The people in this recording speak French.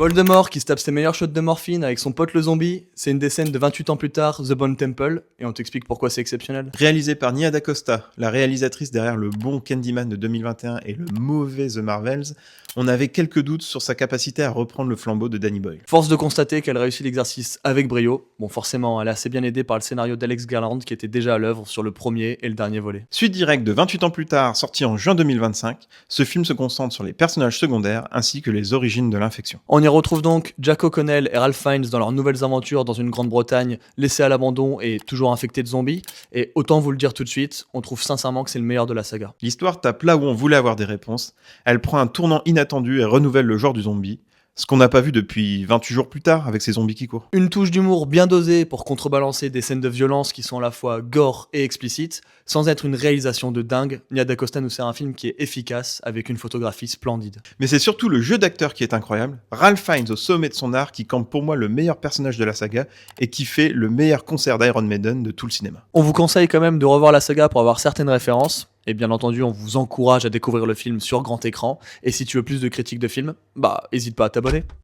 Voldemort qui se tape ses meilleurs shots de morphine avec son pote le zombie, c'est une des scènes de 28 ans plus tard, The Bone Temple, et on t'explique pourquoi c'est exceptionnel. Réalisé par Nia DaCosta, la réalisatrice derrière le bon Candyman de 2021 et le mauvais The Marvels, on avait quelques doutes sur sa capacité à reprendre le flambeau de Danny Boyle. Force de constater qu'elle réussit l'exercice avec brio. Bon, forcément, elle est assez bien aidée par le scénario d'Alex Garland qui était déjà à l'œuvre sur le premier et le dernier volet. Suite directe de 28 ans plus tard, sorti en juin 2025, ce film se concentre sur les personnages secondaires ainsi que les origines de l'infection. On y retrouve donc Jack O'Connell et Ralph Fiennes dans leurs nouvelles aventures dans une Grande-Bretagne, laissés à l'abandon et toujours infectés de zombies. Et autant vous le dire tout de suite, on trouve sincèrement que c'est le meilleur de la saga. L'histoire tape là où on voulait avoir des réponses, elle prend un tournant inattendu et renouvelle le genre du zombie, ce qu'on n'a pas vu depuis 28 jours plus tard avec ces zombies qui courent. Une touche d'humour bien dosée pour contrebalancer des scènes de violence qui sont à la fois gore et explicites, sans être une réalisation de dingue. Nia DaCosta nous sert un film qui est efficace avec une photographie splendide. Mais c'est surtout le jeu d'acteur qui est incroyable, Ralph Fiennes au sommet de son art qui campe pour moi le meilleur personnage de la saga et qui fait le meilleur concert d'Iron Maiden de tout le cinéma. On vous conseille quand même de revoir la saga pour avoir certaines références. Et bien entendu, on vous encourage à découvrir le film sur grand écran. Et si tu veux plus de critiques de films, hésite pas à t'abonner.